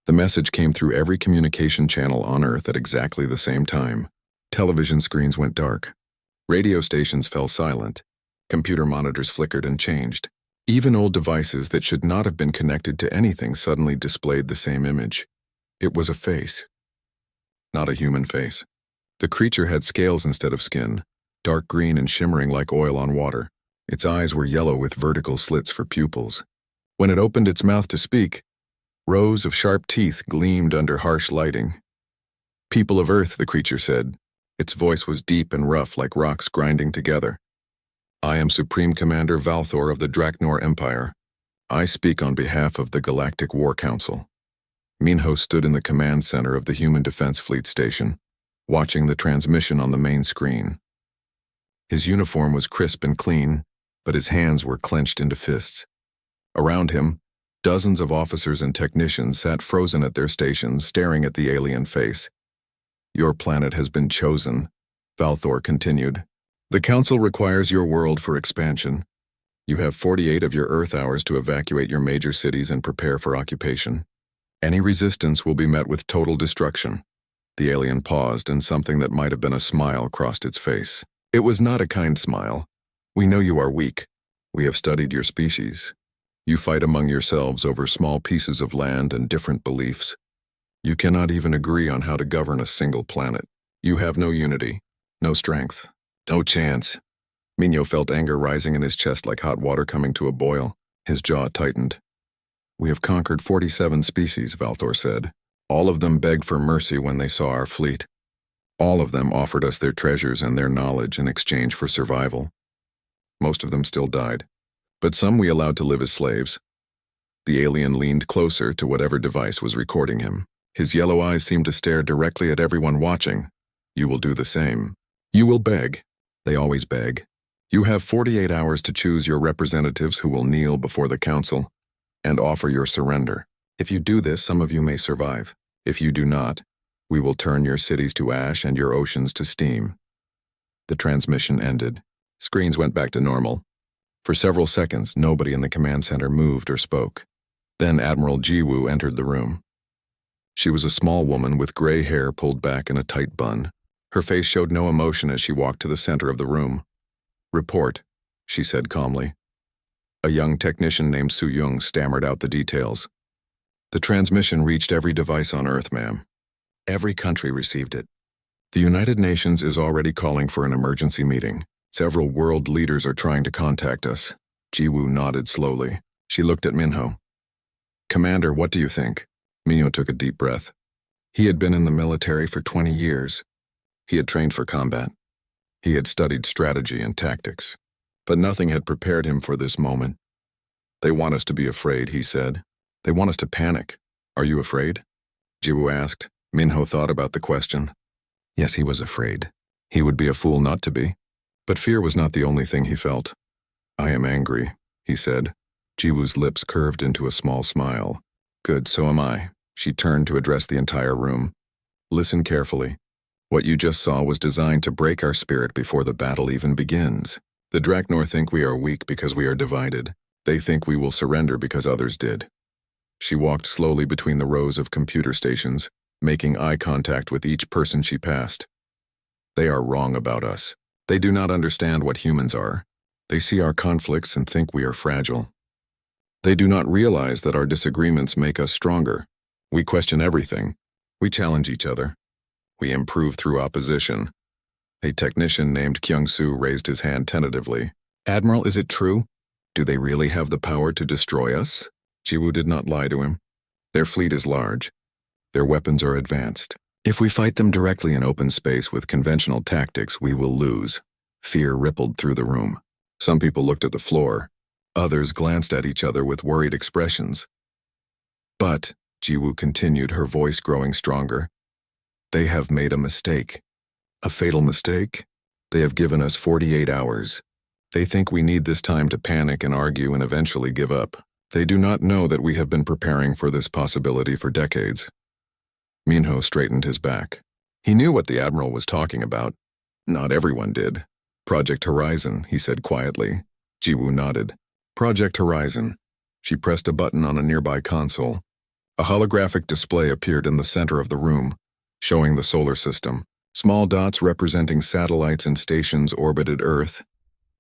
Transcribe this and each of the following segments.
The message came through every communication channel on Earth at exactly the same time. Television screens went dark. Radio stations fell silent. Computer monitors flickered and changed. Even old devices that should not have been connected to anything suddenly displayed the same image. It was a face. Not a human face. The creature had scales instead of skin, dark green and shimmering like oil on water. Its eyes were yellow with vertical slits for pupils. When it opened its mouth to speak, rows of sharp teeth gleamed under harsh lighting. "People of Earth," the creature said. Its voice was deep and rough like rocks grinding together. "I am Supreme Commander Valthor of the Draknor Empire. I speak on behalf of the Galactic War Council." Minho stood in the command center of the Human Defense Fleet station, watching the transmission on the main screen. His uniform was crisp and clean, but his hands were clenched into fists. Around him, dozens of officers and technicians sat frozen at their stations, staring at the alien face. "Your planet has been chosen," Valthor continued. "The Council requires your world for expansion. You have 48 of your Earth hours to evacuate your major cities and prepare for occupation. Any resistance will be met with total destruction." The alien paused, and something that might have been a smile crossed its face. It was not a kind smile. "We know you are weak. We have studied your species. You fight among yourselves over small pieces of land and different beliefs. You cannot even agree on how to govern a single planet. You have no unity, no strength, no chance." Minho felt anger rising in his chest like hot water coming to a boil. His jaw tightened. "We have conquered 47 species," Valthor said. "All of them begged for mercy when they saw our fleet. All of them offered us their treasures and their knowledge in exchange for survival. Most of them still died, but some we allowed to live as slaves." The alien leaned closer to whatever device was recording him. His yellow eyes seemed to stare directly at everyone watching. "You will do the same. You will beg. They always beg. You have 48 hours to choose your representatives who will kneel before the Council and offer your surrender. If you do this, some of you may survive. If you do not, we will turn your cities to ash and your oceans to steam." The transmission ended. Screens went back to normal. For several seconds, nobody in the command center moved or spoke. Then Admiral Jiwoo entered the room. She was a small woman with gray hair pulled back in a tight bun. Her face showed no emotion as she walked to the center of the room. "Report," she said calmly. A young technician named Su-Yung stammered out the details. "The transmission reached every device on Earth, ma'am. Every country received it. The United Nations is already calling for an emergency meeting. Several world leaders are trying to contact us." Jiwoo nodded slowly. She looked at Minho. "Commander, what do you think?" Minho took a deep breath. He had been in the military for 20 years. He had trained for combat. He had studied strategy and tactics. But nothing had prepared him for this moment. "They want us to be afraid," he said. "They want us to panic. Are you afraid?" Jiwoo asked. Minho thought about the question. Yes, he was afraid. He would be a fool not to be. But fear was not the only thing he felt. "I am angry," he said. Jiwoo's lips curved into a small smile. "Good, so am I." She turned to address the entire room. "Listen carefully. What you just saw was designed to break our spirit before the battle even begins. The Draknor think we are weak because we are divided. They think we will surrender because others did." She walked slowly between the rows of computer stations, making eye contact with each person she passed. "They are wrong about us. They do not understand what humans are. They see our conflicts and think we are fragile. They do not realize that our disagreements make us stronger. We question everything. We challenge each other. We improve through opposition." A technician named Kyung-soo raised his hand tentatively. "Admiral, is it true? Do they really have the power to destroy us?" Jiwoo did not lie to him. "Their fleet is large. Their weapons are advanced. If we fight them directly in open space with conventional tactics, we will lose." Fear rippled through the room. Some people looked at the floor. Others glanced at each other with worried expressions. "But," Jiwoo continued, her voice growing stronger, "they have made a mistake. A fatal mistake. They have given us 48 hours. They think we need this time to panic and argue and eventually give up. They do not know that we have been preparing for this possibility for decades." Minho straightened his back. He knew what the Admiral was talking about. Not everyone did. "Project Horizon," he said quietly. Jiwoo nodded. "Project Horizon." She pressed a button on a nearby console. A holographic display appeared in the center of the room, showing the solar system. Small dots representing satellites and stations orbited Earth.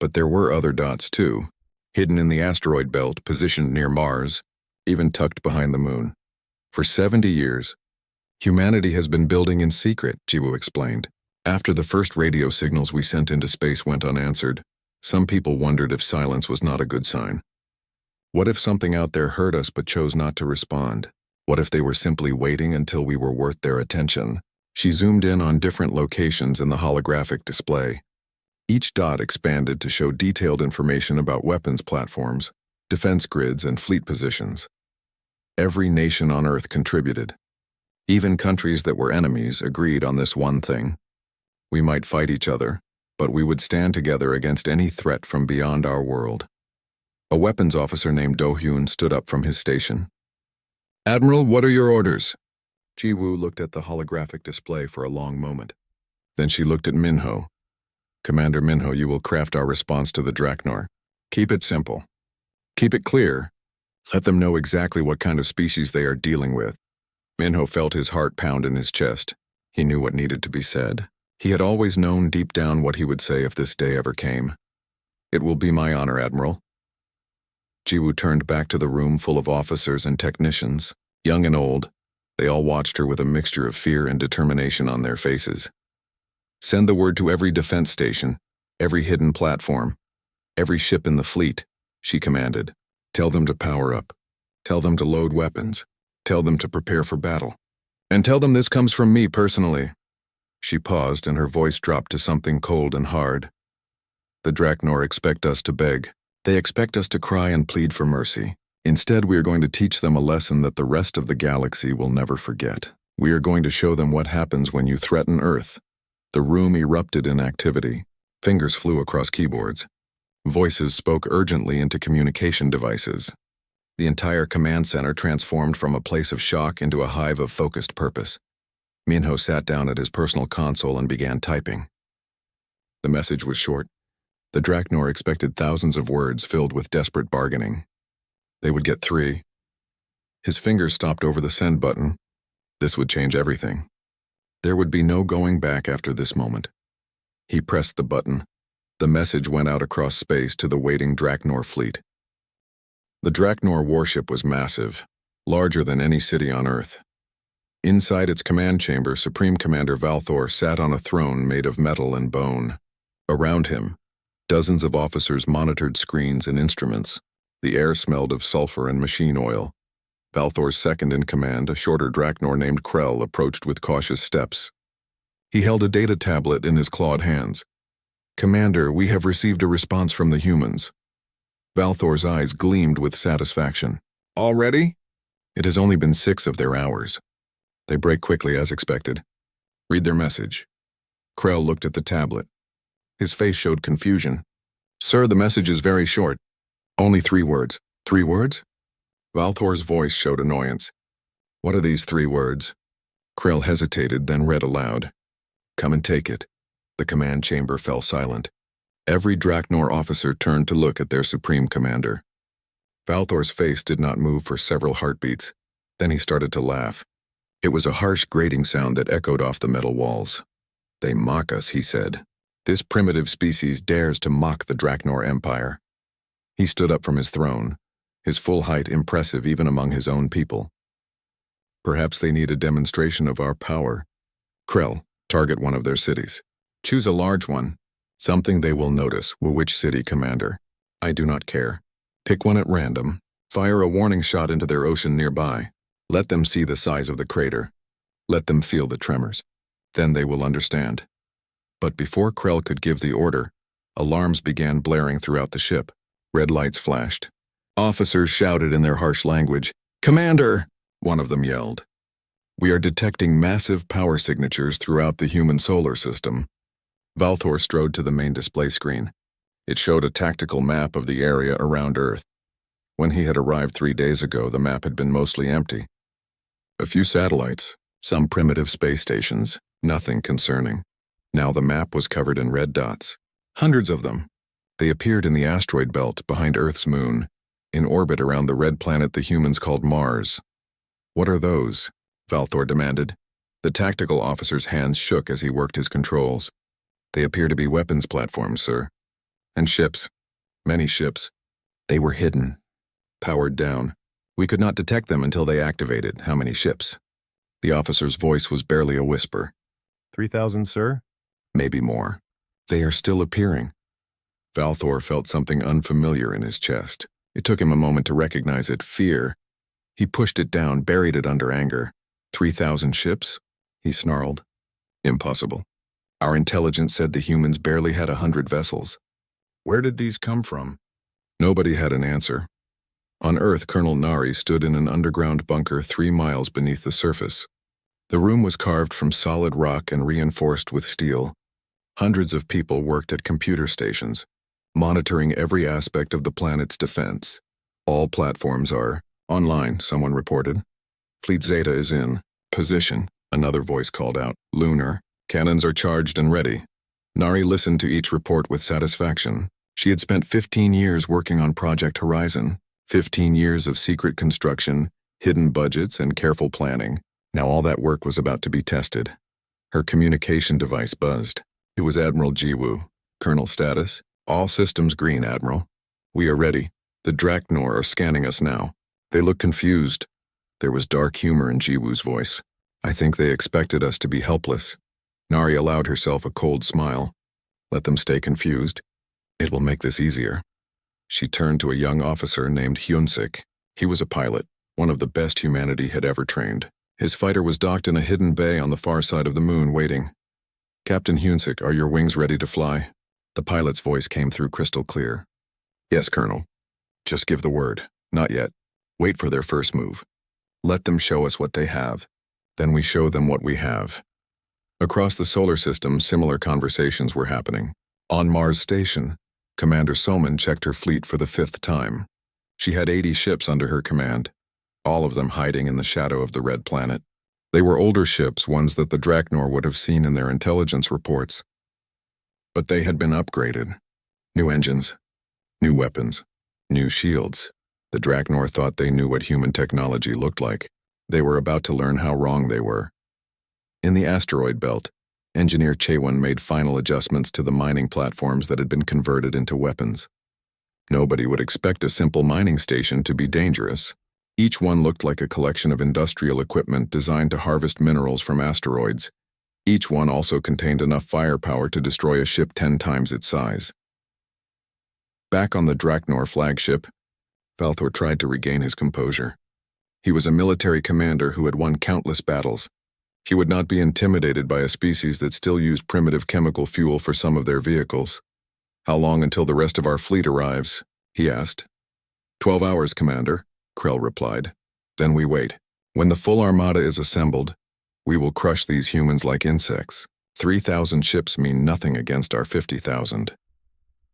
But there were other dots too, hidden in the asteroid belt, positioned near Mars, even tucked behind the moon. For 70 years, humanity has been building in secret, Jiwoo explained. After the first radio signals we sent into space went unanswered, some people wondered if silence was not a good sign. What if something out there heard us but chose not to respond? What if they were simply waiting until we were worth their attention? She zoomed in on different locations in the holographic display. Each dot expanded to show detailed information about weapons platforms, defense grids, and fleet positions. Every nation on Earth contributed. Even countries that were enemies agreed on this one thing. We might fight each other, but we would stand together against any threat from beyond our world. A weapons officer named Do-hyun stood up from his station. "Admiral, what are your orders?" Jiwoo looked at the holographic display for a long moment. Then she looked at Minho. "Commander Minho, you will craft our response to the Draknor. Keep it simple. Keep it clear. Let them know exactly what kind of species they are dealing with." Minho felt his heart pound in his chest. He knew what needed to be said. He had always known deep down what he would say if this day ever came. "It will be my honor, Admiral." Jiwoo turned back to the room full of officers and technicians, young and old. They all watched her with a mixture of fear and determination on their faces. "Send the word to every defense station, every hidden platform, every ship in the fleet," she commanded. "Tell them to power up. Tell them to load weapons. Tell them to prepare for battle. And tell them this comes from me personally." She paused and her voice dropped to something cold and hard. "The Draknor expect us to beg. They expect us to cry and plead for mercy. Instead, we are going to teach them a lesson that the rest of the galaxy will never forget. We are going to show them what happens when you threaten Earth." The room erupted in activity. Fingers flew across keyboards. Voices spoke urgently into communication devices. The entire command center transformed from a place of shock into a hive of focused purpose. Minho sat down at his personal console and began typing. The message was short. The Draknor expected thousands of words filled with desperate bargaining. They would get 3. His fingers stopped over the send button. This would change everything. There would be no going back after this moment. He pressed the button. The message went out across space to the waiting Draknor fleet. The Draknor warship was massive, larger than any city on Earth. Inside its command chamber, Supreme Commander Valthor sat on a throne made of metal and bone. Around him, dozens of officers monitored screens and instruments. The air smelled of sulfur and machine oil. Valthor's second-in-command, a shorter Draknor named Krell, approached with cautious steps. He held a data tablet in his clawed hands. "Commander, we have received a response from the humans." Valthor's eyes gleamed with satisfaction. "Already?" "It has only been 6 of their hours. They break quickly as expected. Read their message." Krell looked at the tablet. His face showed confusion. "Sir, the message is very short. Only 3 words." "3 words?" Valthor's voice showed annoyance. "What are these 3 words?" Krell hesitated, then read aloud. "Come and take it." The command chamber fell silent. Every Draknor officer turned to look at their supreme commander. Valthor's face did not move for several heartbeats. Then he started to laugh. It was a harsh grating sound that echoed off the metal walls. "They mock us," he said. "This primitive species dares to mock the Draknor Empire." He stood up from his throne, his full height impressive even among his own people. "Perhaps they need a demonstration of our power. Krell, target one of their cities. Choose a large one. Something they will notice. Which city, Commander? I do not care. Pick one at random. Fire a warning shot into their ocean nearby. Let them see the size of the crater. Let them feel the tremors. Then they will understand." But before Krell could give the order, alarms began blaring throughout the ship. Red lights flashed. Officers shouted in their harsh language. "Commander!" one of them yelled. "We are detecting massive power signatures throughout the human solar system." Valthor strode to the main display screen. It showed a tactical map of the area around Earth. When he had arrived 3 days ago, the map had been mostly empty. A few satellites, some primitive space stations, nothing concerning. Now the map was covered in red dots. Hundreds of them. They appeared in the asteroid belt behind Earth's moon, in orbit around the red planet the humans called Mars. What are those? Valthor demanded. The tactical officer's hands shook as he worked his controls. They appear to be weapons platforms, sir. And ships. Many ships. They were hidden. Powered down. We could not detect them until they activated. How many ships? The officer's voice was barely a whisper. 3,000, sir? Maybe more. They are still appearing. Valthor felt something unfamiliar in his chest. It took him a moment to recognize it. Fear. He pushed it down, buried it under anger. 3,000 ships? He snarled. Impossible. Our intelligence said the humans barely had 100 vessels. Where did these come from? Nobody had an answer. On Earth, Colonel Nari stood in an underground bunker 3 miles beneath the surface. The room was carved from solid rock and reinforced with steel. Hundreds of people worked at computer stations, monitoring every aspect of the planet's defense. All platforms are online, someone reported. Fleet Zeta is in position, another voice called out. Lunar. Cannons are charged and ready. Nari listened to each report with satisfaction. She had spent 15 years working on Project Horizon, 15 years of secret construction, hidden budgets, and careful planning. Now all that work was about to be tested. Her communication device buzzed. It was Admiral Jiwoo. Colonel status? All systems green, Admiral. We are ready. The Draknor are scanning us now. They look confused. There was dark humor in Jiwoo's voice. I think they expected us to be helpless. Nari allowed herself a cold smile. Let them stay confused. It will make this easier. She turned to a young officer named Hyunsik. He was a pilot, one of the best humanity had ever trained. His fighter was docked in a hidden bay on the far side of the moon, waiting. Captain Hyunsik, are your wings ready to fly? The pilot's voice came through crystal clear. Yes, Colonel. Just give the word. Not yet. Wait for their first move. Let them show us what they have. Then we show them what we have. Across the solar system, similar conversations were happening. On Mars Station, Commander Soman checked her fleet for the 5th time. She had 80 ships under her command, all of them hiding in the shadow of the Red Planet. They were older ships, ones that the Draknor would have seen in their intelligence reports. But they had been upgraded. New engines, new weapons, new shields. The Draknor thought they knew what human technology looked like. They were about to learn how wrong they were. In the asteroid belt, Engineer Chaewon made final adjustments to the mining platforms that had been converted into weapons. Nobody would expect a simple mining station to be dangerous. Each one looked like a collection of industrial equipment designed to harvest minerals from asteroids. Each one also contained enough firepower to destroy a ship 10 times its size. Back on the Draknor flagship, Valthor tried to regain his composure. He was a military commander who had won countless battles. He would not be intimidated by a species that still used primitive chemical fuel for some of their vehicles. How long until the rest of our fleet arrives? He asked. 12 hours, Commander, Krell replied. Then we wait. When the full armada is assembled, we will crush these humans like insects. 3,000 ships mean nothing against our 50,000.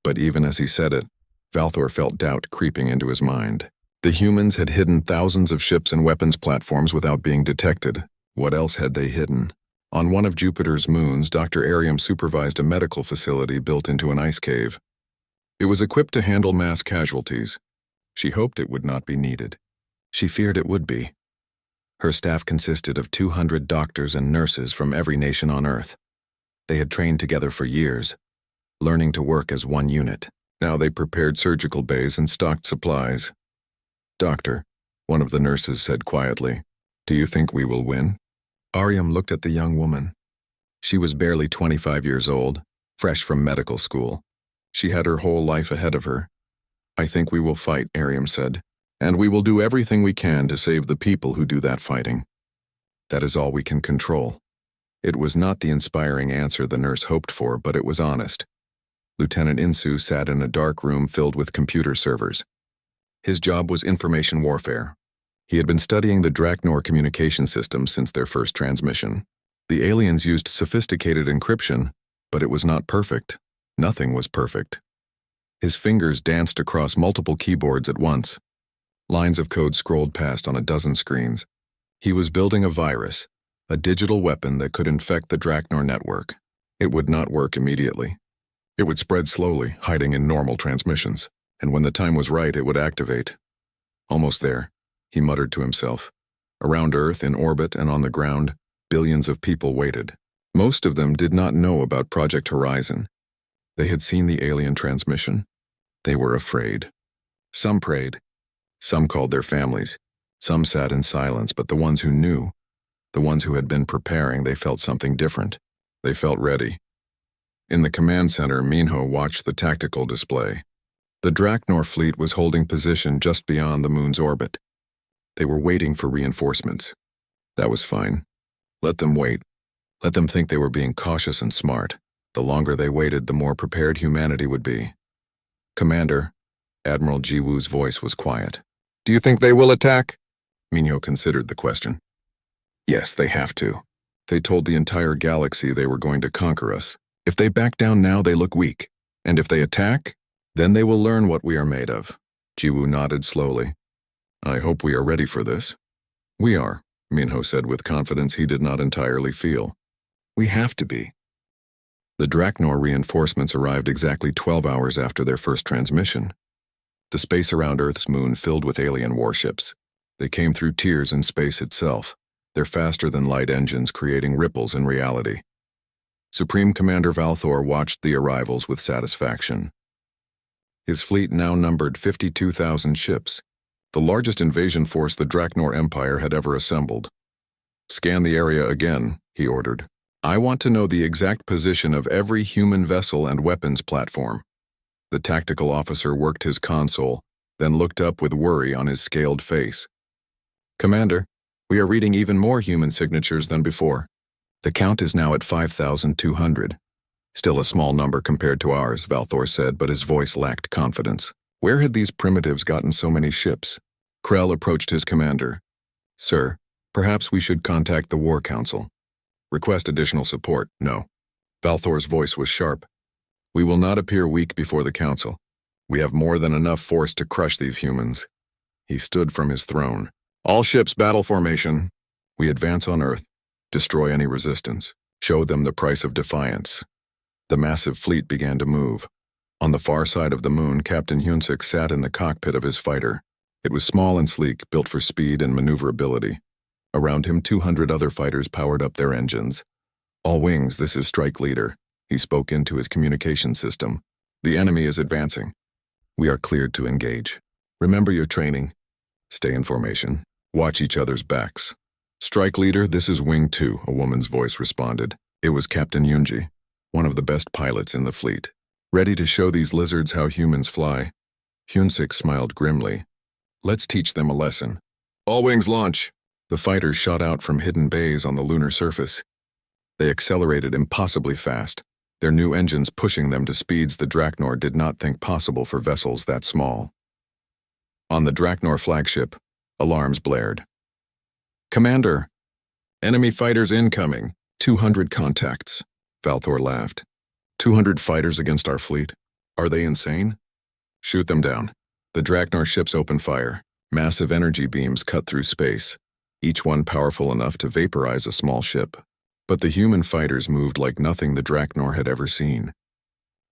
But even as he said it, Valthor felt doubt creeping into his mind. The humans had hidden thousands of ships and weapons platforms without being detected. What else had they hidden? On one of Jupiter's moons, Dr. Ariam supervised a medical facility built into an ice cave. It was equipped to handle mass casualties. She hoped it would not be needed. She feared it would be. Her staff consisted of 200 doctors and nurses from every nation on Earth. They had trained together for years, learning to work as one unit. Now they prepared surgical bays and stocked supplies. Doctor, one of the nurses said quietly, do you think we will win? Ariam looked at the young woman. She was barely 25 years old, fresh from medical school. She had her whole life ahead of her. I think we will fight, Ariam said, and we will do everything we can to save the people who do that fighting. That is all we can control. It was not the inspiring answer the nurse hoped for, but it was honest. Lieutenant Insu sat in a dark room filled with computer servers. His job was information warfare. He had been studying the Draknor communication system since their first transmission. The aliens used sophisticated encryption, but it was not perfect. Nothing was perfect. His fingers danced across multiple keyboards at once. Lines of code scrolled past on a dozen screens. He was building a virus, a digital weapon that could infect the Draknor network. It would not work immediately. It would spread slowly, hiding in normal transmissions, and when the time was right, it would activate. Almost there, he muttered to himself. Around Earth, in orbit and on the ground, billions of people waited. Most of them did not know about Project Horizon. They had seen the alien transmission. They were afraid. Some prayed. Some called their families. Some sat in silence, but the ones who knew, the ones who had been preparing, they felt something different. They felt ready. In the command center, Minho watched the tactical display. The Draknor fleet was holding position just beyond the moon's orbit. They were waiting for reinforcements. That was fine. Let them wait. Let them think they were being cautious and smart. The longer they waited, the more prepared humanity would be. Commander, Admiral Jiwoo's voice was quiet. Do you think they will attack? Minho considered the question. Yes, they have to. They told the entire galaxy they were going to conquer us. If they back down now, they look weak. And if they attack, then they will learn what we are made of. Jiwoo nodded slowly. I hope we are ready for this. We are, Minho said with confidence he did not entirely feel. We have to be. The Draknor reinforcements arrived exactly 12 hours after their first transmission. The space around Earth's moon filled with alien warships. They came through tiers in space itself, their faster-than-light engines creating ripples in reality. Supreme Commander Valthor watched the arrivals with satisfaction. His fleet now numbered 52,000 ships, the largest invasion force the Draknor Empire had ever assembled. Scan the area again, he ordered. I want to know the exact position of every human vessel and weapons platform. The tactical officer worked his console, then looked up with worry on his scaled face. Commander, we are reading even more human signatures than before. The count is now at 5,200. Still a small number compared to ours, Valthor said, but his voice lacked confidence. Where had these primitives gotten so many ships? Krell approached his commander. Sir, perhaps we should contact the War Council. Request additional support. No. Valthor's voice was sharp. We will not appear weak before the Council. We have more than enough force to crush these humans. He stood from his throne. All ships battle formation. We advance on Earth. Destroy any resistance. Show them the price of defiance. The massive fleet began to move. On the far side of the moon, Captain Hyunsuk sat in the cockpit of his fighter. It was small and sleek, built for speed and maneuverability. Around him, 200 other fighters powered up their engines. All wings, this is Strike Leader. He spoke into his communication system. The enemy is advancing. We are cleared to engage. Remember your training. Stay in formation. Watch each other's backs. Strike Leader, this is Wing 2, a woman's voice responded. It was Captain Yunji, one of the best pilots in the fleet. Ready to show these lizards how humans fly. Hyunsuk smiled grimly. Let's teach them a lesson. All wings launch. The fighters shot out from hidden bays on the lunar surface. They accelerated impossibly fast, their new engines pushing them to speeds the Draknor did not think possible for vessels that small. On the Draknor flagship, alarms blared. Commander! Enemy fighters incoming. 200 contacts. Valthor laughed. 200 fighters against our fleet? Are they insane? Shoot them down. The Draknor ships open fire. Massive energy beams cut through space, each one powerful enough to vaporize a small ship. But the human fighters moved like nothing the Draknor had ever seen.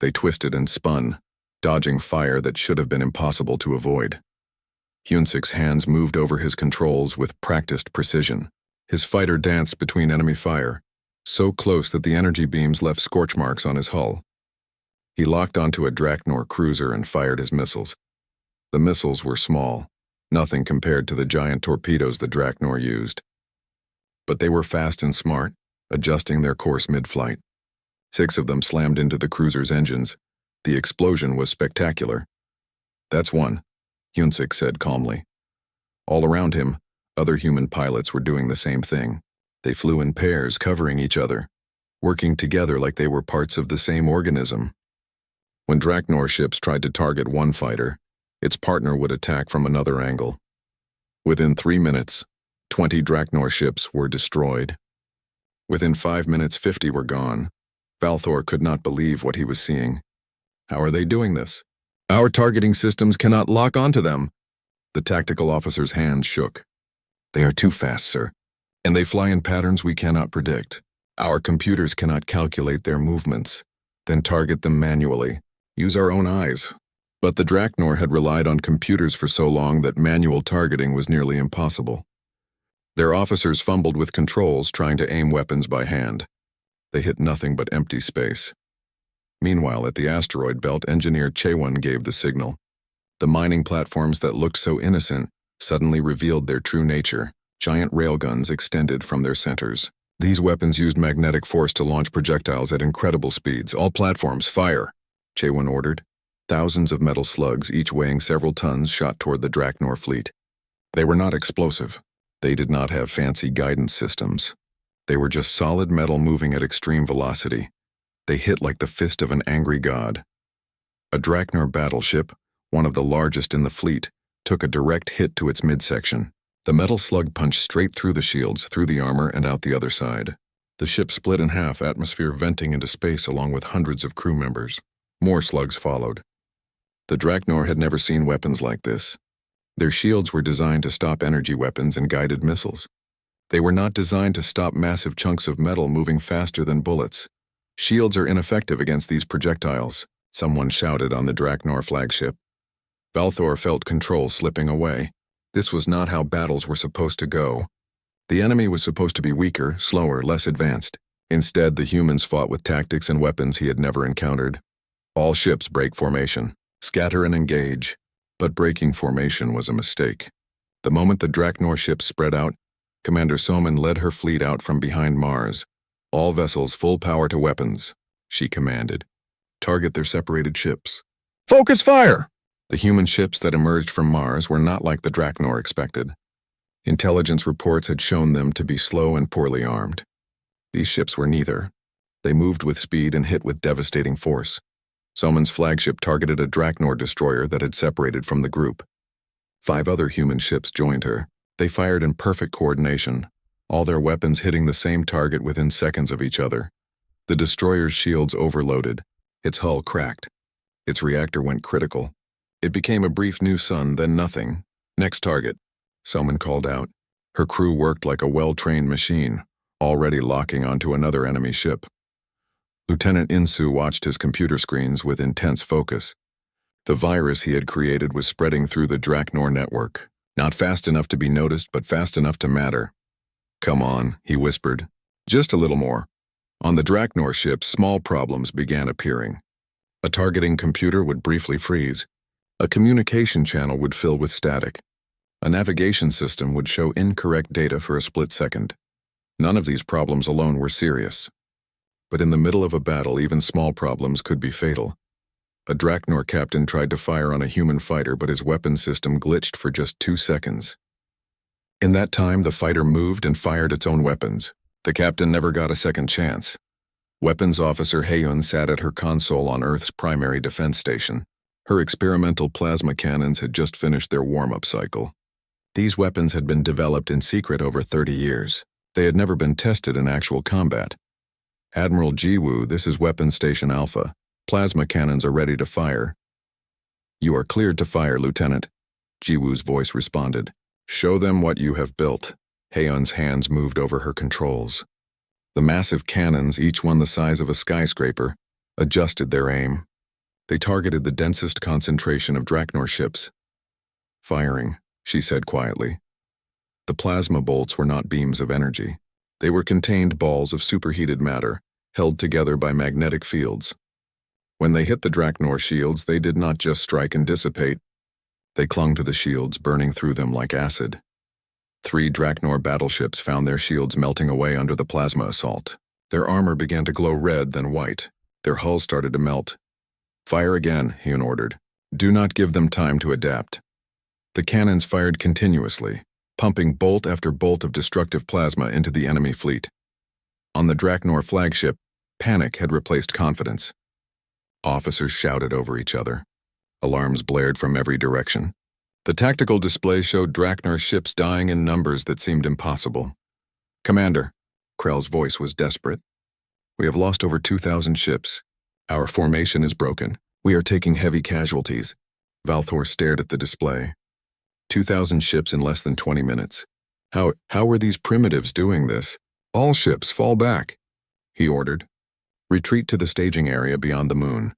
They twisted and spun, dodging fire that should have been impossible to avoid. Hyunsuk's hands moved over his controls with practiced precision. His fighter danced between enemy fire, so close that the energy beams left scorch marks on his hull. He locked onto a Draknor cruiser and fired his missiles. The missiles were small, nothing compared to the giant torpedoes the Draknor used. But they were fast and smart, adjusting their course mid-flight. 6 of them slammed into the cruiser's engines. The explosion was spectacular. That's one, Hyunsuk said calmly. All around him, other human pilots were doing the same thing. They flew in pairs, covering each other, working together like they were parts of the same organism. When Draknor ships tried to target one fighter, its partner would attack from another angle. Within 3 minutes, 20 Draknor ships were destroyed. Within 5 minutes, 50 were gone. Valthor could not believe what he was seeing. How are they doing this? Our targeting systems cannot lock onto them. The tactical officer's hands shook. They are too fast, sir, and they fly in patterns we cannot predict. Our computers cannot calculate their movements, then target them manually. Use our own eyes. But the Draknor had relied on computers for so long that manual targeting was nearly impossible. Their officers fumbled with controls, trying to aim weapons by hand. They hit nothing but empty space. Meanwhile, at the asteroid belt, engineer Chaewon gave the signal. The mining platforms that looked so innocent suddenly revealed their true nature. Giant railguns extended from their centers. These weapons used magnetic force to launch projectiles at incredible speeds. All platforms, fire! Chaewon ordered. Thousands of metal slugs, each weighing several tons, shot toward the Draknor fleet. They were not explosive. They did not have fancy guidance systems. They were just solid metal moving at extreme velocity. They hit like the fist of an angry god. A Draknor battleship, one of the largest in the fleet, took a direct hit to its midsection. The metal slug punched straight through the shields, through the armor, and out the other side. The ship split in half, atmosphere venting into space along with hundreds of crew members. More slugs followed. The Draknor had never seen weapons like this. Their shields were designed to stop energy weapons and guided missiles. They were not designed to stop massive chunks of metal moving faster than bullets. Shields are ineffective against these projectiles, someone shouted on the Draknor flagship. Valthor felt control slipping away. This was not how battles were supposed to go. The enemy was supposed to be weaker, slower, less advanced. Instead, the humans fought with tactics and weapons he had never encountered. All ships break formation, scatter and engage. But breaking formation was a mistake. The moment the Draknor ships spread out, Commander Soman led her fleet out from behind Mars. All vessels full power to weapons, she commanded. Target their separated ships. Focus fire! The human ships that emerged from Mars were not like the Draknor expected. Intelligence reports had shown them to be slow and poorly armed. These ships were neither. They moved with speed and hit with devastating force. Soman's flagship targeted a Draknor destroyer that had separated from the group. 5 other human ships joined her. They fired in perfect coordination, all their weapons hitting the same target within seconds of each other. The destroyer's shields overloaded. Its hull cracked. Its reactor went critical. It became a brief new sun, then nothing. Next target, Soman called out. Her crew worked like a well-trained machine, already locking onto another enemy ship. Lieutenant Insu watched his computer screens with intense focus. The virus he had created was spreading through the Draknor network. Not fast enough to be noticed, but fast enough to matter. Come on, he whispered. Just a little more. On the Draknor ships, small problems began appearing. A targeting computer would briefly freeze. A communication channel would fill with static. A navigation system would show incorrect data for a split second. None of these problems alone were serious. But in the middle of a battle, even small problems could be fatal. A Draknor captain tried to fire on a human fighter, but his weapon system glitched for just 2 seconds. In that time, the fighter moved and fired its own weapons. The captain never got a second chance. Weapons officer Haeun sat at her console on Earth's primary defense station. Her experimental plasma cannons had just finished their warm-up cycle. These weapons had been developed in secret over 30 years. They had never been tested in actual combat. Admiral Jiwoo, this is Weapons Station Alpha. Plasma cannons are ready to fire. You are cleared to fire, Lieutenant. Jiwoo's voice responded. Show them what you have built. Haeun's hands moved over her controls. The massive cannons, each one the size of a skyscraper, adjusted their aim. They targeted the densest concentration of Draknor ships. Firing, she said quietly. The plasma bolts were not beams of energy. They were contained balls of superheated matter, held together by magnetic fields. When they hit the Draknor shields, they did not just strike and dissipate. They clung to the shields, burning through them like acid. 3 Draknor battleships found their shields melting away under the plasma assault. Their armor began to glow red, then white. Their hulls started to melt. Fire again, Haeun ordered. Do not give them time to adapt. The cannons fired continuously, pumping bolt after bolt of destructive plasma into the enemy fleet. On the Draknor flagship, panic had replaced confidence. Officers shouted over each other. Alarms blared from every direction. The tactical display showed Draknor ships dying in numbers that seemed impossible. Commander, Krell's voice was desperate. We have lost over 2,000 ships. Our formation is broken. We are taking heavy casualties. Valthor stared at the display. 2,000 ships in less than 20 minutes. How were these primitives doing this? All ships fall back, he ordered. Retreat to the staging area beyond the moon.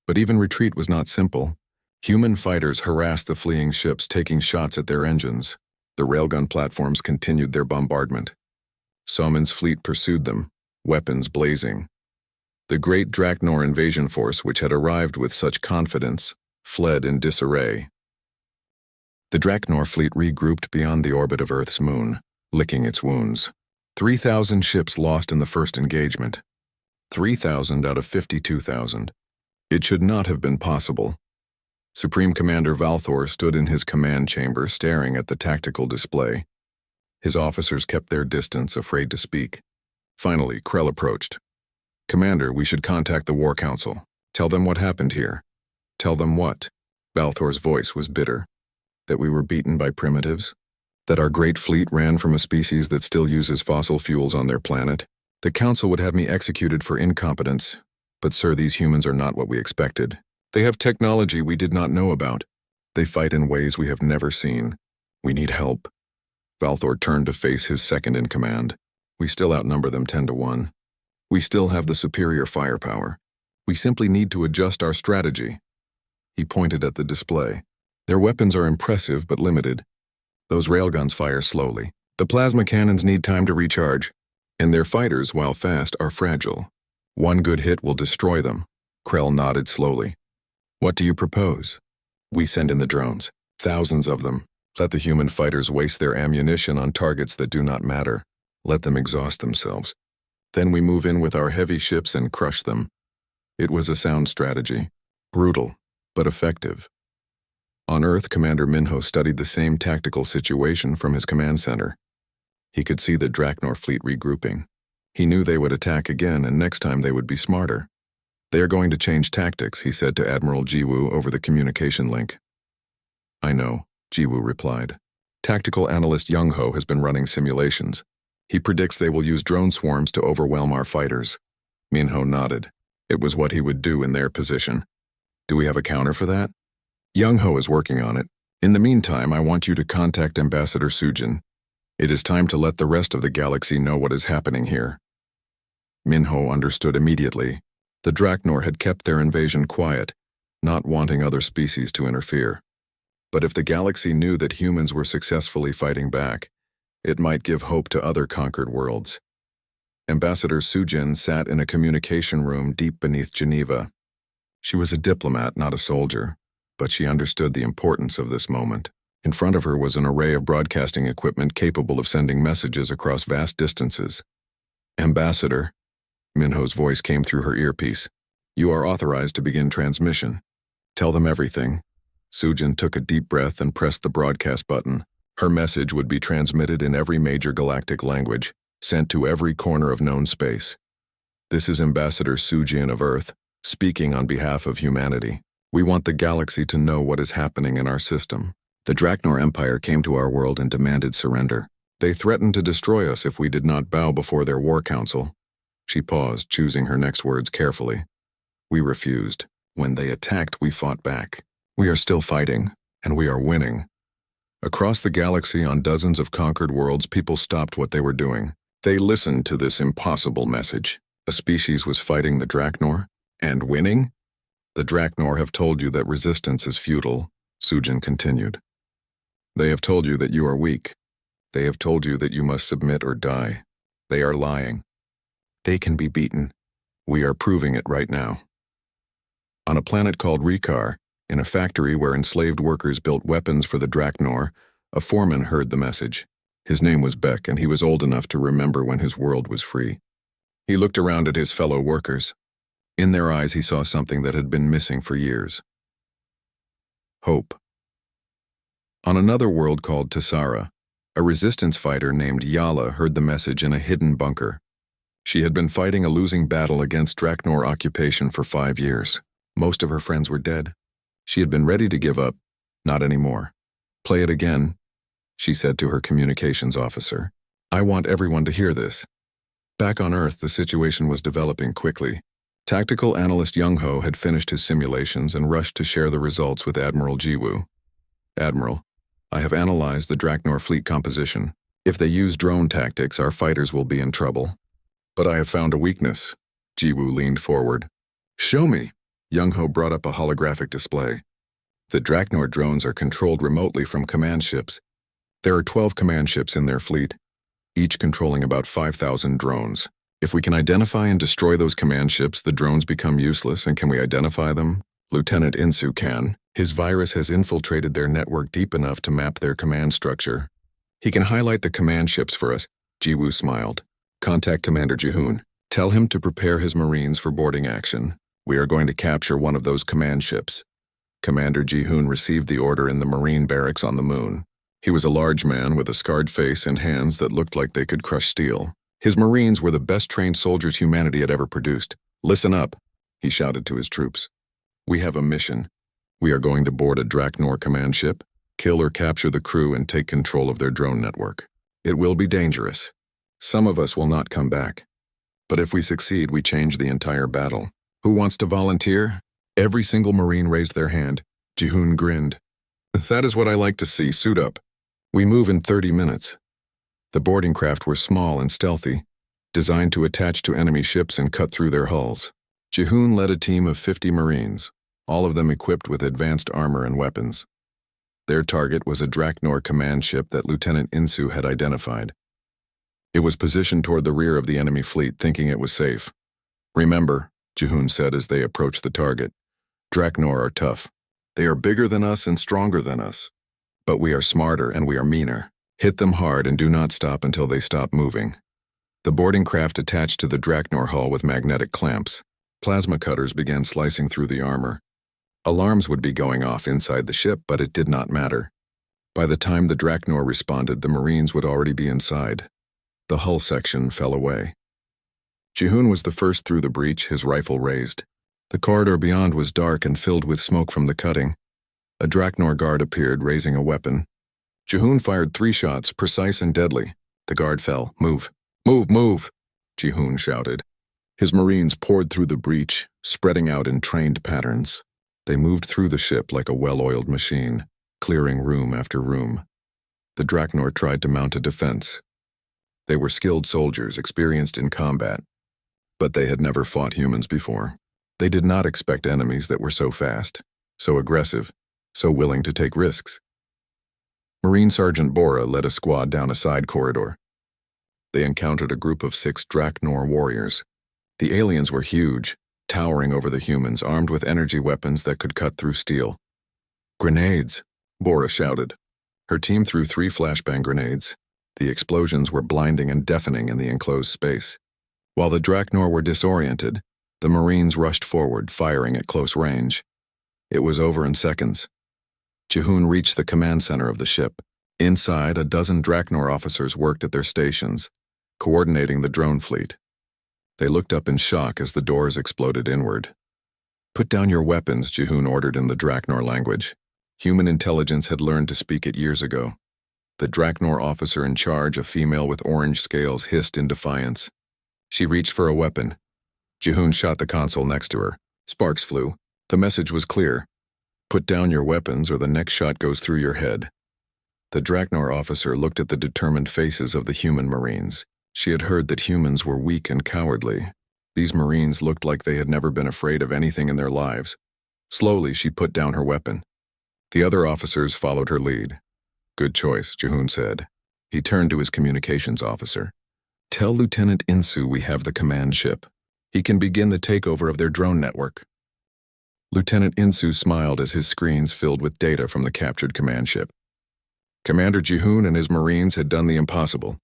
But even retreat was not simple. Human fighters harassed the fleeing ships, taking shots at their engines. The railgun platforms continued their bombardment. Somin's fleet pursued them, weapons blazing. The great Draknor invasion force, which had arrived with such confidence, fled in disarray. The Draknor fleet regrouped beyond the orbit of Earth's moon, licking its wounds. 3,000 ships lost in the first engagement. 3,000 out of 52,000. It should not have been possible. Supreme Commander Valthor stood in his command chamber staring at the tactical display. His officers kept their distance, afraid to speak. Finally, Krell approached. "Commander, we should contact the War Council. Tell them what happened here." "Tell them what?" Valthor's voice was bitter. "That we were beaten by primitives? That our great fleet ran from a species that still uses fossil fuels on their planet? The Council would have me executed for incompetence. But sir, these humans are not what we expected. They have technology we did not know about. They fight in ways we have never seen. We need help." Valthor turned to face his second-in-command. "We still outnumber them 10-1. We still have the superior firepower. We simply need to adjust our strategy." He pointed at the display. "Their weapons are impressive but limited. Those railguns fire slowly. The plasma cannons need time to recharge. And their fighters, while fast, are fragile. One good hit will destroy them." Krell nodded slowly. "What do you propose?" "We send in the drones. Thousands of them. Let the human fighters waste their ammunition on targets that do not matter. Let them exhaust themselves. Then we move in with our heavy ships and crush them." It was a sound strategy. Brutal, but effective. On Earth, Commander Minho studied the same tactical situation from his command center. He could see the Draknor fleet regrouping. He knew they would attack again, and next time they would be smarter. "They are going to change tactics," he said to Admiral Jiwoo over the communication link. "I know," Jiwoo replied. "Tactical analyst Young-ho has been running simulations. He predicts they will use drone swarms to overwhelm our fighters." Minho nodded. It was what he would do in their position. "Do we have a counter for that?" "Young-ho is working on it. In the meantime, I want you to contact Ambassador Sujin. It is time to let the rest of the galaxy know what is happening here." Minho understood immediately. The Draknor had kept their invasion quiet, not wanting other species to interfere. But if the galaxy knew that humans were successfully fighting back, it might give hope to other conquered worlds. Ambassador Sujin sat in a communication room deep beneath Geneva. She was a diplomat, not a soldier, but she understood the importance of this moment. In front of her was an array of broadcasting equipment capable of sending messages across vast distances. "Ambassador," Minho's voice came through her earpiece, "you are authorized to begin transmission. Tell them everything." Sujin took a deep breath and pressed the broadcast button. Her message would be transmitted in every major galactic language, sent to every corner of known space. "This is Ambassador Sujin of Earth, speaking on behalf of humanity. We want the galaxy to know what is happening in our system. The Draknor Empire came to our world and demanded surrender. They threatened to destroy us if we did not bow before their war council." She paused, choosing her next words carefully. "We refused. When they attacked, we fought back. We are still fighting, and we are winning." Across the galaxy, on dozens of conquered worlds, people stopped what they were doing. They listened to this impossible message. A species was fighting the Draknor, and winning? "The Draknor have told you that resistance is futile," Sujin continued. "They have told you that you are weak. They have told you that you must submit or die. They are lying. They can be beaten. We are proving it right now." On a planet called Rikar, in a factory where enslaved workers built weapons for the Draknor, a foreman heard the message. His name was Beck, and he was old enough to remember when his world was free. He looked around at his fellow workers. In their eyes, he saw something that had been missing for years. Hope. On another world called Tassara, a resistance fighter named Yala heard the message in a hidden bunker. She had been fighting a losing battle against Draknor occupation for 5 years. Most of her friends were dead. She had been ready to give up. Not anymore. "Play it again," she said to her communications officer. "I want everyone to hear this." Back on Earth, the situation was developing quickly. Tactical analyst Young-ho had finished his simulations and rushed to share the results with Admiral Jiwoo. "Admiral, I have analyzed the Draknor fleet composition. If they use drone tactics, our fighters will be in trouble. But I have found a weakness." Jiwoo leaned forward. "Show me." Young-ho brought up a holographic display. "The Draknor drones are controlled remotely from command ships. There are 12 command ships in their fleet, each controlling about 5,000 drones. If we can identify and destroy those command ships, the drones become useless, and can we identify them? Lieutenant Insu can. His virus has infiltrated their network deep enough to map their command structure. He can highlight the command ships for us. Jiwoo smiled. Contact Commander Jihoon. Tell him to prepare his Marines for boarding action. We are going to capture one of those command ships. Commander Jihoon received the order in the Marine barracks on the moon. He was a large man with a scarred face and hands that looked like they could crush steel. His Marines were the best-trained soldiers humanity had ever produced. Listen up, he shouted to his troops. We have a mission. We are going to board a Draknor command ship, kill or capture the crew, and take control of their drone network. It will be dangerous. Some of us will not come back. But if we succeed, we change the entire battle. Who wants to volunteer? Every single Marine raised their hand. Jihoon grinned. That is what I like to see. Suit up. We move in 30 minutes. The boarding craft were small and stealthy, designed to attach to enemy ships and cut through their hulls. Jihoon led a team of 50 Marines, all of them equipped with advanced armor and weapons. Their target was a Draknor command ship that Lieutenant Insu had identified. It was positioned toward the rear of the enemy fleet, thinking it was safe. Remember, Jihoon said as they approached the target, Draknor are tough. They are bigger than us and stronger than us. But we are smarter and we are meaner. Hit them hard and do not stop until they stop moving. The boarding craft attached to the Draknor hull with magnetic clamps. Plasma cutters began slicing through the armor. Alarms would be going off inside the ship, but it did not matter. By the time the Draknor responded, the Marines would already be inside. The hull section fell away. Jihoon was the first through the breach, his rifle raised. The corridor beyond was dark and filled with smoke from the cutting. A Draknor guard appeared, raising a weapon. Jihoon fired 3 shots, precise and deadly. The guard fell. Move! Move! Move! Jihoon shouted. His Marines poured through the breach, spreading out in trained patterns. They moved through the ship like a well-oiled machine, clearing room after room. The Draknor tried to mount a defense. They were skilled soldiers, experienced in combat, but they had never fought humans before. They did not expect enemies that were so fast, so aggressive, so willing to take risks. Marine Sergeant Bora led a squad down a side corridor. They encountered a group of 6 Draknor warriors. The aliens were huge, towering over the humans, armed with energy weapons that could cut through steel. Grenades, Bora shouted. Her team threw 3 flashbang grenades. The explosions were blinding and deafening in the enclosed space. While the Draknor were disoriented, the Marines rushed forward, firing at close range. It was over in seconds. Jihoon reached the command center of the ship. Inside, a dozen Draknor officers worked at their stations, coordinating the drone fleet. They looked up in shock as the doors exploded inward. Put down your weapons, Jihoon ordered in the Draknor language. Human intelligence had learned to speak it years ago. The Draknor officer in charge, a female with orange scales, hissed in defiance. She reached for a weapon. Jihoon shot the console next to her. Sparks flew. The message was clear. Put down your weapons or the next shot goes through your head. The Draknor officer looked at the determined faces of the human Marines. She had heard that humans were weak and cowardly. These Marines looked like they had never been afraid of anything in their lives. Slowly, she put down her weapon. The other officers followed her lead. Good choice, Jihoon said. He turned to his communications officer. Tell Lieutenant Insu we have the command ship. He can begin the takeover of their drone network. Lieutenant Insu smiled as his screens filled with data from the captured command ship. Commander Jihoon and his Marines had done the impossible.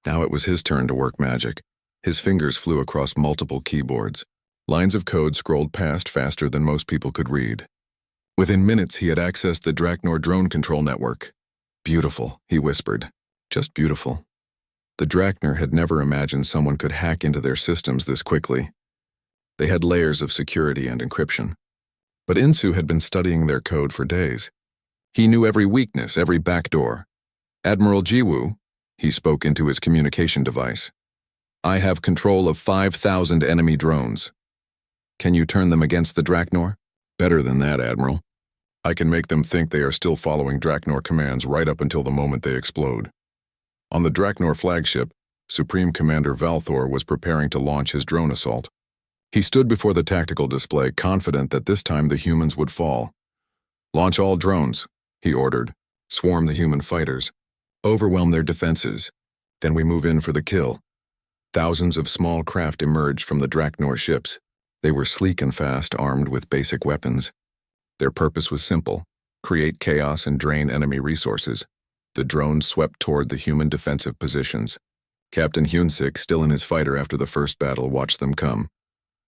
Now it was his turn to work magic. His fingers flew across multiple keyboards. Lines of code scrolled past faster than most people could read. Within minutes, he had accessed the Draknor drone control network. Beautiful, he whispered. Just beautiful. The Draknor had never imagined someone could hack into their systems this quickly. They had layers of security and encryption. But Insu had been studying their code for days. He knew every weakness, every backdoor. Admiral Jiwoo, he spoke into his communication device. I have control of 5,000 enemy drones. Can you turn them against the Draknor? Better than that, Admiral. I can make them think they are still following Draknor commands right up until the moment they explode. On the Draknor flagship, Supreme Commander Valthor was preparing to launch his drone assault. He stood before the tactical display, confident that this time the humans would fall. Launch all drones, he ordered. Swarm the human fighters. Overwhelm their defenses. Then we move in for the kill. Thousands of small craft emerged from the Draknor ships. They were sleek and fast, armed with basic weapons. Their purpose was simple: create chaos and drain enemy resources. The drones swept toward the human defensive positions. Captain Hunsik, still in his fighter after the first battle, watched them come.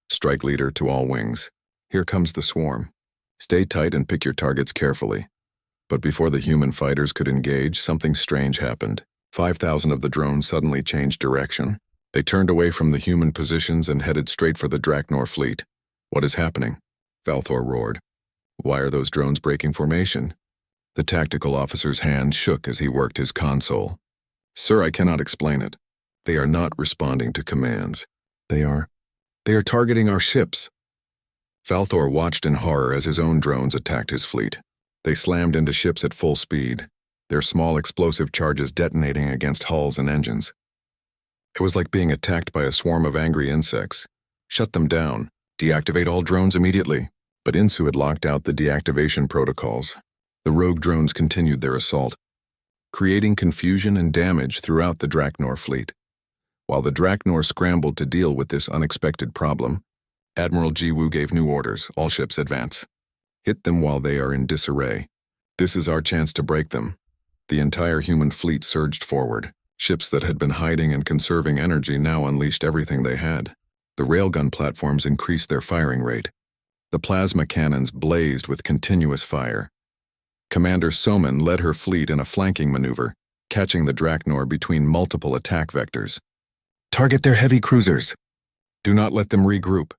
Strike leader to all wings. Here comes the swarm. Stay tight and pick your targets carefully. But before the human fighters could engage, something strange happened. 5,000 of the drones suddenly changed direction. They turned away from the human positions and headed straight for the Draknor fleet. What is happening? Valthor roared. Why are those drones breaking formation? The tactical officer's hand shook as he worked his console. Sir, I cannot explain it. They are not responding to commands. They are targeting our ships. Valthor watched in horror as his own drones attacked his fleet. They slammed into ships at full speed, their small explosive charges detonating against hulls and engines. It was like being attacked by a swarm of angry insects. Shut them down. Deactivate all drones immediately. But Insu had locked out the deactivation protocols. The rogue drones continued their assault, creating confusion and damage throughout the Draknor fleet. While the Draknor scrambled to deal with this unexpected problem, Admiral Jiwoo gave new orders: all ships advance. Hit them while they are in disarray. This is our chance to break them. The entire human fleet surged forward. Ships that had been hiding and conserving energy now unleashed everything they had. The railgun platforms increased their firing rate. The plasma cannons blazed with continuous fire. Commander Soman led her fleet in a flanking maneuver, catching the Draknor between multiple attack vectors. Target their heavy cruisers. Do not let them regroup.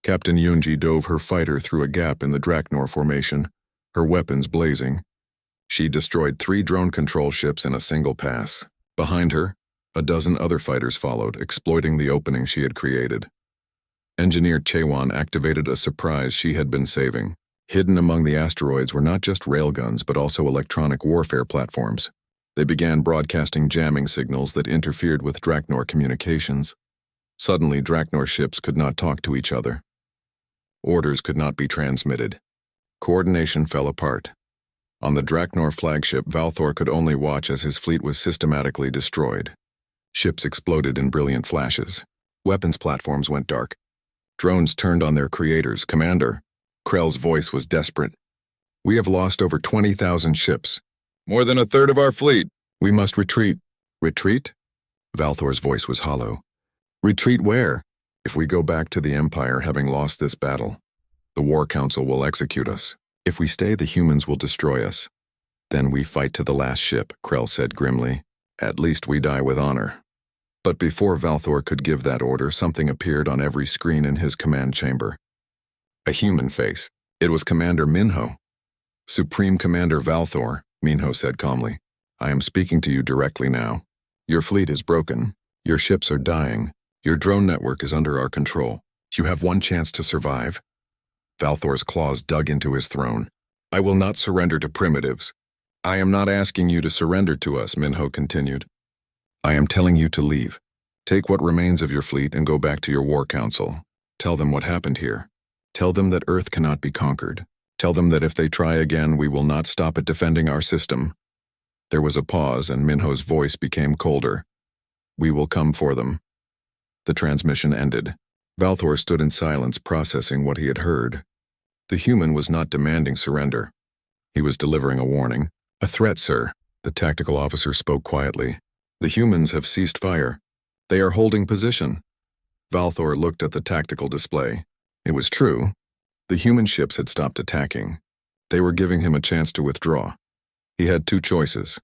Captain Yunji dove her fighter through a gap in the Draknor formation, her weapons blazing. She destroyed 3 drone control ships in a single pass. Behind her, a dozen other fighters followed, exploiting the opening she had created. Engineer Chewan activated a surprise she had been saving. Hidden among the asteroids were not just railguns but also electronic warfare platforms. They began broadcasting jamming signals that interfered with Draknor communications. Suddenly, Draknor ships could not talk to each other. Orders could not be transmitted. Coordination fell apart. On the Draknor flagship, Valthor could only watch as his fleet was systematically destroyed. Ships exploded in brilliant flashes. Weapons platforms went dark. Drones turned on their creators. Commander, Krell's voice was desperate. We have lost over 20,000 ships. More than a third of our fleet. We must retreat. Retreat? Valthor's voice was hollow. Retreat where? If we go back to the Empire having lost this battle, the War Council will execute us. If we stay, the humans will destroy us. Then we fight to the last ship, Krell said grimly. At least we die with honor. But before Valthor could give that order, something appeared on every screen in his command chamber. A human face. It was Commander Minho. Supreme Commander Valthor, Minho said calmly. I am speaking to you directly now. Your fleet is broken. Your ships are dying. Your drone network is under our control. You have one chance to survive. Valthor's claws dug into his throne. I will not surrender to primitives. I am not asking you to surrender to us, Minho continued. I am telling you to leave. Take what remains of your fleet and go back to your war council. Tell them what happened here. Tell them that Earth cannot be conquered. Tell them that if they try again, we will not stop at defending our system. There was a pause and Minho's voice became colder. We will come for them. The transmission ended. Valthor stood in silence, processing what he had heard. The human was not demanding surrender. He was delivering a warning. A threat, sir. The tactical officer spoke quietly. The humans have ceased fire. They are holding position. Valthor looked at the tactical display. It was true. The human ships had stopped attacking. They were giving him a chance to withdraw. He had 2 choices.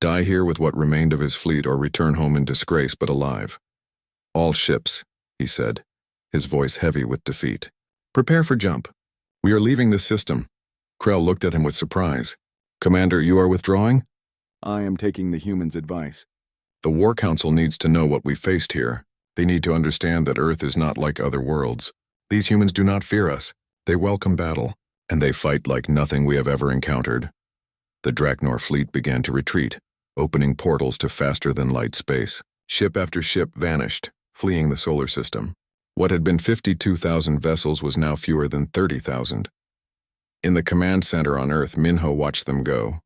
Die here with what remained of his fleet or return home in disgrace but alive. All ships, he said, his voice heavy with defeat. Prepare for jump. We are leaving this system. Krell looked at him with surprise. Commander, you are withdrawing? I am taking the humans' advice. The War Council needs to know what we faced here. They need to understand that Earth is not like other worlds. These humans do not fear us. They welcome battle, and they fight like nothing we have ever encountered. The Draknor fleet began to retreat, opening portals to faster-than-light space. Ship after ship vanished, fleeing the solar system. What had been 52,000 vessels was now fewer than 30,000. In the command center on Earth, Minho watched them go.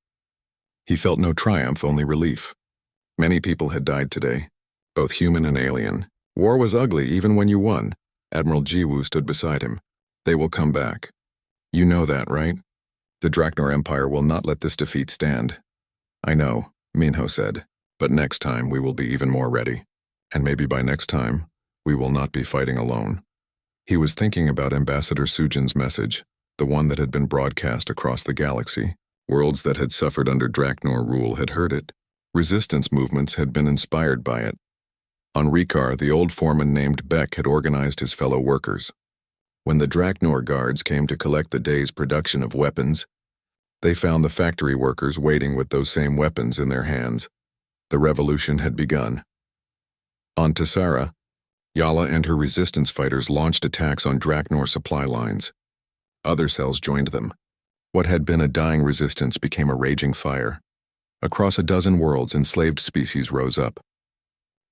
He felt no triumph, only relief. Many people had died today, both human and alien. War was ugly even when you won. Admiral Jiwoo stood beside him. They will come back. You know that, right? The Draknor Empire will not let this defeat stand. I know, Minho said, but next time we will be even more ready. And maybe by next time, we will not be fighting alone. He was thinking about Ambassador Sujin's message, the one that had been broadcast across the galaxy. Worlds that had suffered under Draknor rule had heard it. Resistance movements had been inspired by it. On Rikar, the old foreman named Beck had organized his fellow workers. When the Draknor guards came to collect the day's production of weapons, they found the factory workers waiting with those same weapons in their hands. The revolution had begun. On Tassara, Yala and her resistance fighters launched attacks on Draknor supply lines. Other cells joined them. What had been a dying resistance became a raging fire. Across a dozen worlds, enslaved species rose up.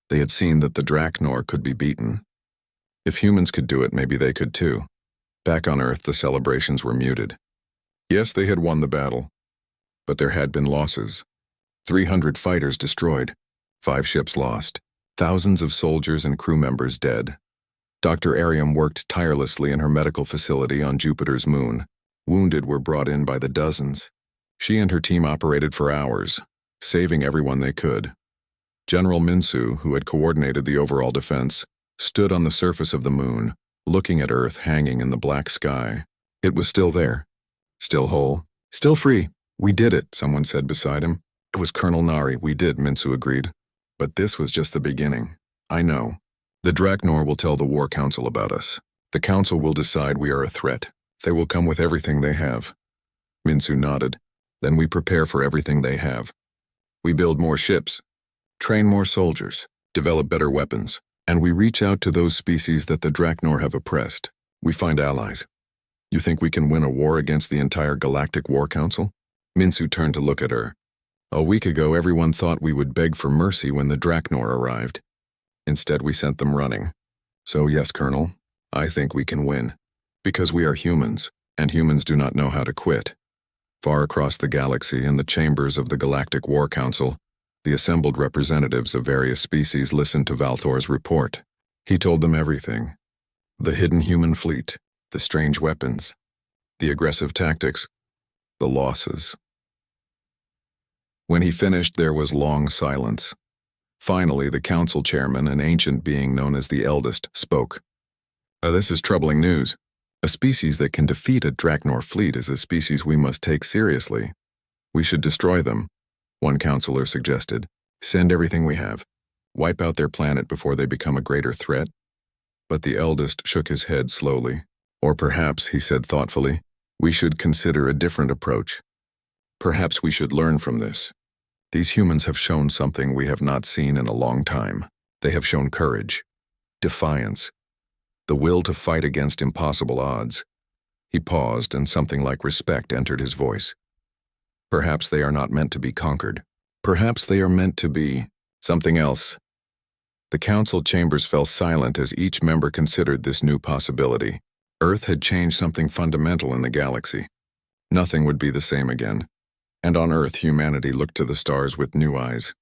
They had seen that the Draknor could be beaten. If humans could do it, maybe they could too. Back on Earth, the celebrations were muted. Yes, they had won the battle, but there had been losses. 300 fighters destroyed, 5 ships lost, thousands of soldiers and crew members dead. Dr. Ariam worked tirelessly in her medical facility on Jupiter's moon. Wounded were brought in by the dozens. She and her team operated for hours, saving everyone they could. General Minsu, who had coordinated the overall defense, stood on the surface of the moon, looking at Earth hanging in the black sky. It was still there. Still whole. Still free. We did it, someone said beside him. It was Colonel Nari. We did, Minsu agreed. But this was just the beginning. I know. The Draknor will tell the War Council about us. The Council will decide we are a threat. They will come with everything they have. Minsu nodded. Then we prepare for everything they have. We build more ships, train more soldiers, develop better weapons, and we reach out to those species that the Draknor have oppressed. We find allies. You think we can win a war against the entire Galactic War Council? Minsu turned to look at her. A week ago, everyone thought we would beg for mercy when the Draknor arrived. Instead, we sent them running. So yes, Colonel, I think we can win. Because we are humans, and humans do not know how to quit. Far across the galaxy, in the chambers of the Galactic War Council, the assembled representatives of various species listened to Valthor's report. He told them everything. The hidden human fleet, the strange weapons, the aggressive tactics, the losses. When he finished, there was long silence. Finally, the council chairman, an ancient being known as the Eldest, spoke. This is troubling news. A species that can defeat a Draknor fleet is a species we must take seriously. We should destroy them, one counselor suggested. Send everything we have. Wipe out their planet before they become a greater threat. But the Eldest shook his head slowly. Or perhaps, he said thoughtfully, we should consider a different approach. Perhaps we should learn from this. These humans have shown something we have not seen in a long time. They have shown courage, defiance, the will to fight against impossible odds. He paused, and something like respect entered his voice. Perhaps they are not meant to be conquered. Perhaps they are meant to be something else. The council chambers fell silent as each member considered this new possibility. Earth had changed something fundamental in the galaxy. Nothing would be the same again. And on Earth, humanity looked to the stars with new eyes.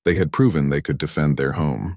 They had proven they could defend their home.